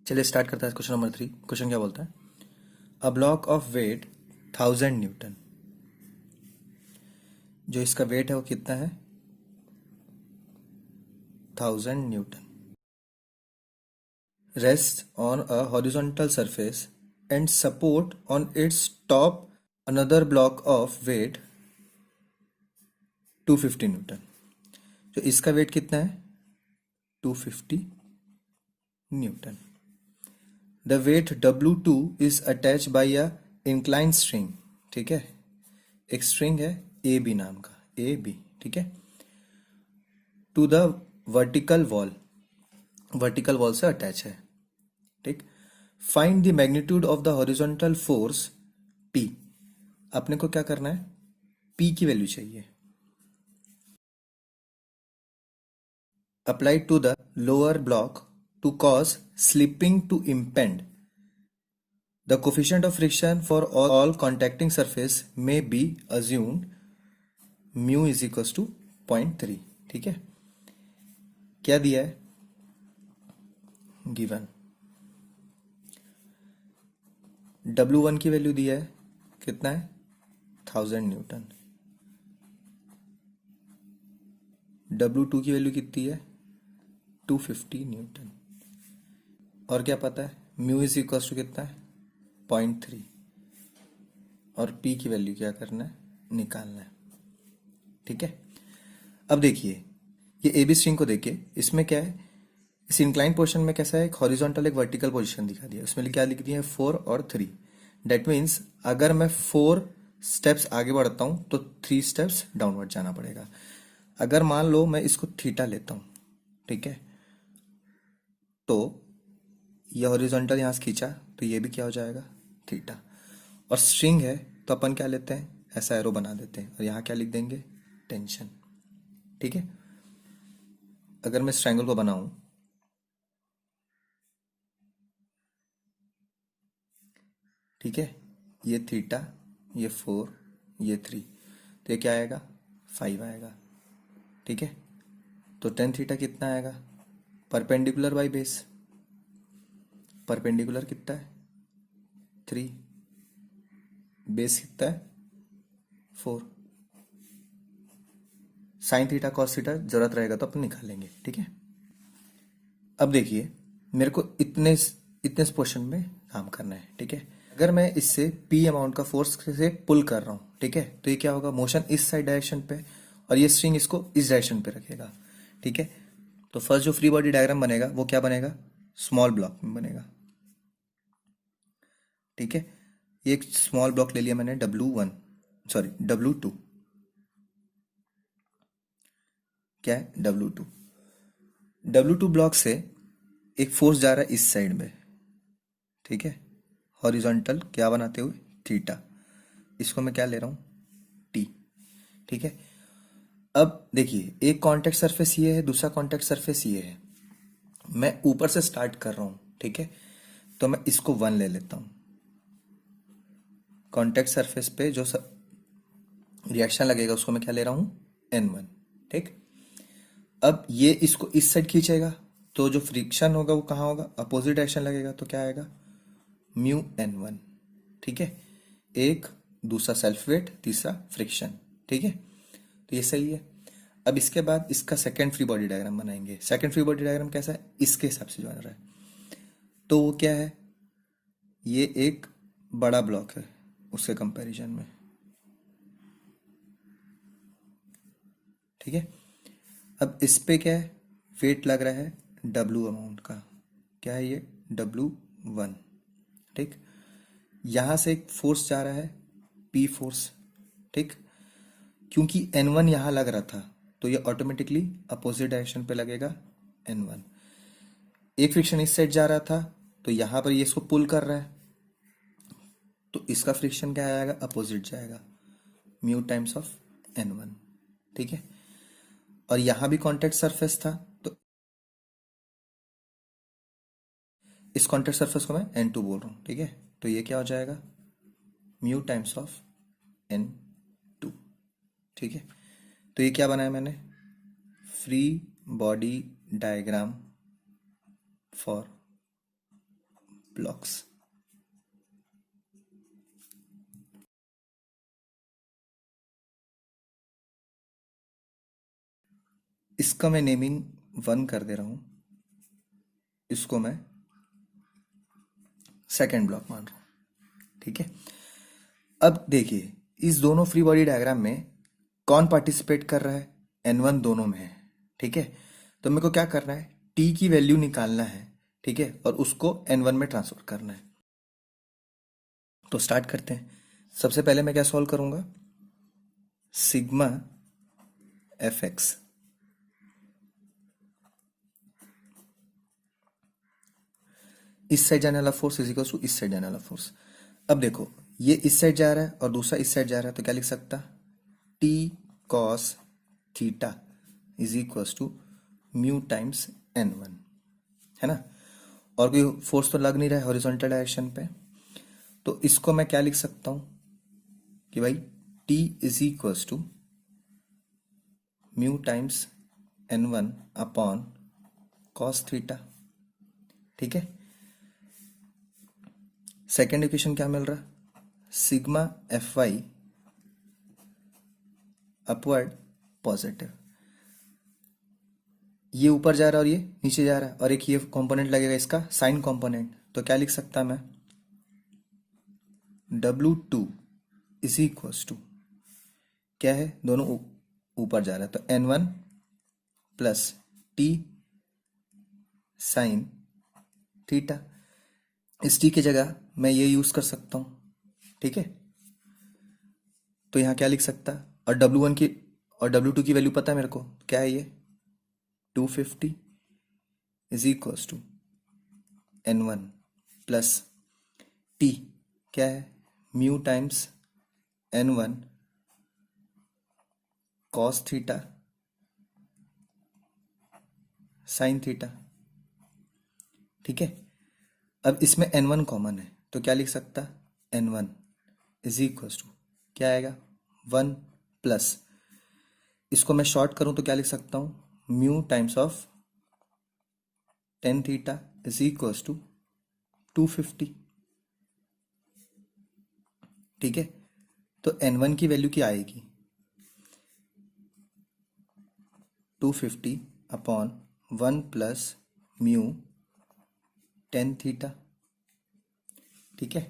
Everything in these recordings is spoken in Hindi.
चलिए स्टार्ट करता है क्वेश्चन नंबर 3। क्वेश्चन क्या बोलता है? A block of weight 1000 newton, जो इसका वेट है वो कितना है? 1000 newton. Rest on a horizontal surface and support on its top another block of weight 250 newton. जो इसका वेट कितना है? 250 newton. The weight W2 is attach by a incline string. ठीक है, एक स्ट्रिंग है ए बी नाम का, ए बी। ठीक है, to the vertical wall, vertical wall से अटैच है। ठीक। Find the magnitude of the horizontal force P। अपने को क्या करना है? P की वैल्यू चाहिए। Apply to the lower block to cause slipping to impend. The coefficient of friction for all contacting surface may be assumed mu is equal to 0.3। ठीक है, क्या दिया है? गिवन W1 की वैल्यू दिया है, कितना है? 1000 न्यूटन। W2 की वैल्यू कितनी है? 250 न्यूटन। और क्या पता है? म्यू इज इक्वल टू कितना है? 0.3। और P की वैल्यू क्या करना है? निकालना है। ठीक है, अब देखिए ये ए बी स्ट्रिंग को देखिए, इसमें क्या है? इस इंक्लाइन पोर्शन में कैसा है? एक हॉरिजॉन्टल एक वर्टिकल पोजीशन दिखा दिया, उसमें क्या लिख दिया है? 4 और 3। डेट मीन्स अगर मैं 4 स्टेप्स आगे बढ़ता हूं तो 3 स्टेप्स डाउनवर्ड जाना पड़ेगा। अगर मान लो मैं इसको थीटा लेता हूं, ठीक है, तो ये हॉरिजॉन्टल यहां से खींचा तो ये भी क्या हो जाएगा? थीटा। और स्ट्रिंग है तो अपन क्या लेते हैं? ऐसा एरो बना देते हैं और यहां क्या लिख देंगे? टेंशन। ठीक है, अगर मैं इस ट्रायंगल को बनाऊं, ठीक है, ये थीटा, ये 4, ये 3, तो ये क्या आएगा? 5 आएगा। ठीक है, तो टेन थीटा कितना आएगा? परपेंडिकुलर बाई बेस, परपेंडिकुलर कितना है? 3, बेस कितना है? 4। साइन थीटा कॉस थीटा जरूरत रहेगा तो अपन निकालेंगे। ठीक है, अब देखिए मेरे को इतने इतने पोर्शन में काम करना है। ठीक है, अगर मैं इससे P अमाउंट का फोर्स से पुल कर रहा हूँ, ठीक है, तो ये क्या होगा? मोशन इस साइड डायरेक्शन पे और ये स्ट्रिंग इसको इस डायरेक्शन पे रखेगा। ठीक है, तो फर्स्ट जो फ्री बॉडी डायग्राम बनेगा वो क्या बनेगा? स्मॉल ब्लॉक में बनेगा। ठीक है, ये एक स्मॉल ब्लॉक ले लिया मैंने W1, सॉरी W2। क्या है? W2। W2 ब्लॉक से एक फोर्स जा रहा है इस साइड में। ठीक है, हॉरिजॉन्टल क्या बनाते हुए? थीटा। इसको मैं क्या ले रहा हूं? T। ठीक है, अब देखिए एक कॉन्टेक्ट सरफेस ये है, दूसरा कॉन्टेक्ट सरफेस ये है। मैं ऊपर से स्टार्ट कर रहा हूं, ठीक है, तो मैं इसको 1 ले लेता हूं। कॉन्टेक्ट सरफेस पे जो रिएक्शन लगेगा उसको मैं क्या ले रहा हूं? N1। ठीक, अब ये इसको इस साइड खींचेगा तो जो फ्रिक्शन होगा वो कहाँ होगा? अपोजिट डायरेक्शन लगेगा तो क्या आएगा? Mu N1। ठीक है, एक, दूसरा सेल्फ वेट, तीसरा फ्रिक्शन। ठीक है, तो ये सही है। अब इसके बाद इसका सेकंड फ्री बॉडी डायग्राम बनाएंगे। सेकंड फ्री बॉडी डायग्राम कैसा है? इसके हिसाब से जो बन रहा है, तो वो क्या है? ये एक बड़ा ब्लॉक है उसके कंपैरिजन में। ठीक है, अब इस पे क्या है? वेट लग रहा है W अमाउंट का। क्या है ये? W1। ठीक, यहां से एक फोर्स जा रहा है P फोर्स। ठीक, क्योंकि N1 यहां लग रहा था तो ये ऑटोमेटिकली अपोजिट डायरेक्शन पे लगेगा N1। एक फ्रिक्शन इस साइड जा रहा था तो यहां पर ये इसको पुल कर रहा है तो इसका फ्रिक्शन क्या आएगा? अपोजिट जाएगा, म्यू टाइम्स ऑफ N1। ठीक है, और यहां भी कॉन्टेक्ट सरफेस था तो इस कॉन्टेक्ट सरफेस को मैं N2 बोल रहा हूं। ठीक है, तो ये क्या हो जाएगा? Mu times of N2। ठीक है, तो ये क्या बनाया मैंने? Free body diagram for blocks. इसका मैं नेमिंग 1 कर दे रहा हूं, इसको मैं सेकेंड ब्लॉक मान रहा हूं। ठीक है, अब देखिए इस दोनों फ्री बॉडी डायग्राम में कौन पार्टिसिपेट कर रहा है, N1 दोनों में है। ठीक है, तो मेरे को क्या करना है, T की वैल्यू निकालना है। ठीक है, और उसको N1 में ट्रांसफर करना है। तो स्टार्ट करते हैं। सबसे पहले मैं क्या सॉल्व करूंगा, सिग्मा एफ एक्स, इस साइड जाने वाला फोर्स इज इक्वल टू इस साइड जाने वाला फोर्स। अब देखो ये इस साइड जा रहा है और दूसरा इस साइड जा रहा है, तो क्या लिख सकता, T cos theta is equal to mu times N1, है ना। और कोई फोर्स तो लग नहीं रहा है हॉरिजॉन्टल डायरेक्शन पे, तो इसको मैं क्या लिख सकता हूं कि भाई T is equal to mu times N1 upon cos theta. ठीक है, सेकेंड इक्वेशन क्या मिल रहा, sigma F Y upward positive, ये ऊपर जा रहा है और ये नीचे जा रहा है, और एक ये कंपोनेंट लगेगा इसका साइन कंपोनेंट, तो क्या लिख सकता मैं, W2 इज इक्वल टू क्या है, दोनों ऊपर जा रहा है, तो N1 plus T sine theta. इस टी की जगह मैं ये यूज कर सकता हूं। ठीक है, तो यहां क्या लिख सकता, और W1 की और W2 की वैल्यू पता है मेरे को, क्या है ये 250 is equal to N1 plus T क्या है, mu times N1 cos theta sine theta. ठीक है, अब इसमें N1 कॉमन है, तो क्या लिख सकता, N1 इज इक्वल टू क्या आएगा 1 प्लस, इसको मैं शॉर्ट करूं तो क्या लिख सकता हूं, mu times of tan theta is equal to 250। ठीक है, तो N1 की वैल्यू क्या आएगी, 250 upon 1 plus mu tan theta. ठीक है,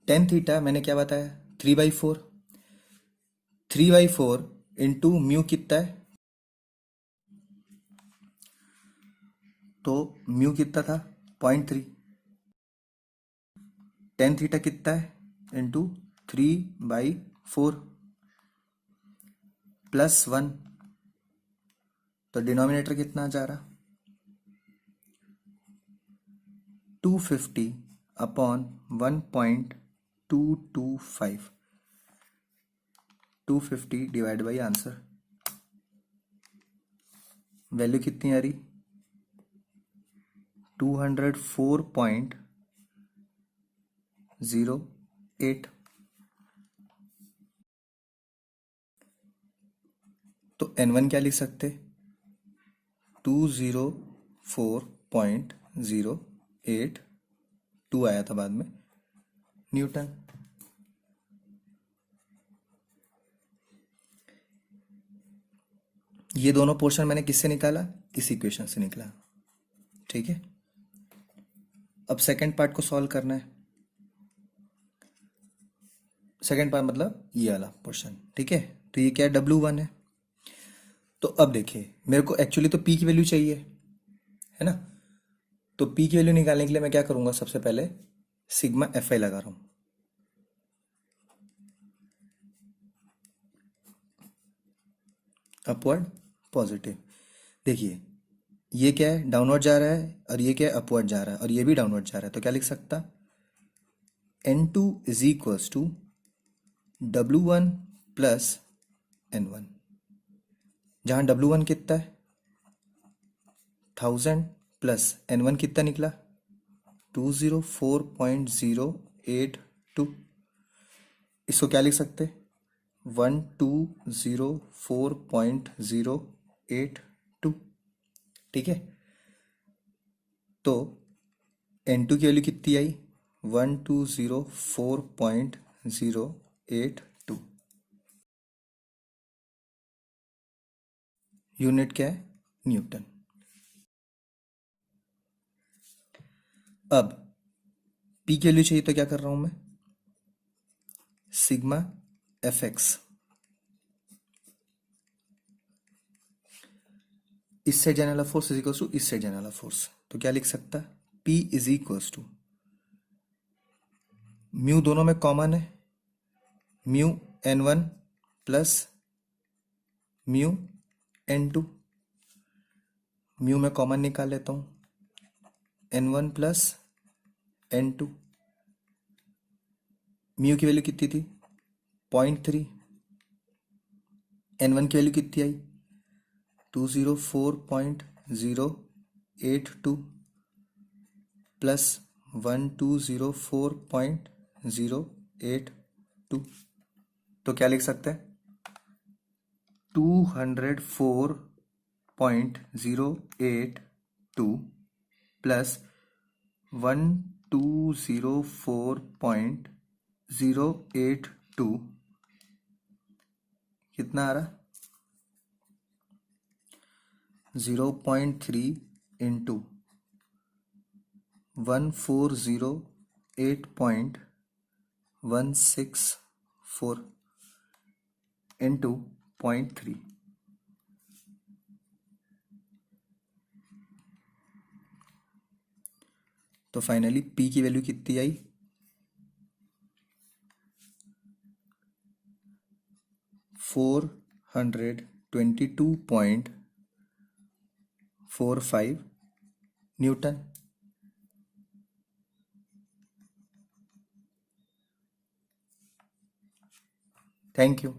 टेन थीटा मैंने क्या बताया, 3/4, 3/4 इंटू म्यू कितना है, तो म्यू कितना था 0.3, टेन थीटा कितना है इंटू 3/4 प्लस 1, तो डिनोमिनेटर कितना जा रहा, 250 upon 1.225, 250 divide by answer, value कितनी आ रही 204.08। तो N1 क्या लिख सकते, 204.082 आया था बाद में न्यूटन। ये दोनों पोर्शन मैंने किससे निकाला, इस इक्वेशन से निकला। ठीक है, अब सेकंड पार्ट को सॉल्व करना है, सेकंड पार्ट मतलब ये वाला पोर्शन। ठीक है, तो ये क्या है, W1 है। तो अब देखिए मेरे को एक्चुअली तो P की वैल्यू चाहिए, है ना। तो P की वैल्यू निकालने के लिए मैं क्या करूंगा, सबसे पहले सिग्मा एफ आई लगा रहा हूं, अपवर्ड पॉजिटिव। देखिए ये क्या है, डाउनवर्ड जा रहा है, और ये क्या है, अपवर्ड जा रहा है, और ये भी डाउनवर्ड जा रहा है, तो क्या लिख सकता, N2 is equals to W1 plus N1, जहां W1 कितना है 1000 प्लस N1 कितना निकला 204.082, इसको क्या लिख सकते, 1204.082। ठीक है, तो N2 की वैल्यू कितनी आई? 1204.082। यूनिट क्या है? न्यूटन। अब P की वैल्यू चाहिए तो क्या कर रहा हूं मैं? Sigma F X. इस साइड जाने वाला फोर्स इज इक्वल टू इस साइड जाने वाला फोर्स, तो क्या लिख सकता? P is equal to mu, दोनों में कॉमन है, mu N1 plus mu N2। Mu में कॉमन निकाल लेता हूं, N1 प्लस N2। म्यू की वैल्यू कितनी थी? 0.3। N1 की वैल्यू कितनी आई? 204.082 प्लस 1204.082, तो क्या लिख सकते हैं? 204.082 प्लस 1204.082 कितना आ रहा? 0.3 इंटू 148.164 इंटू 0.3। तो फाइनली P की वैल्यू कितनी आई? 422.45 न्यूटन। Thank you.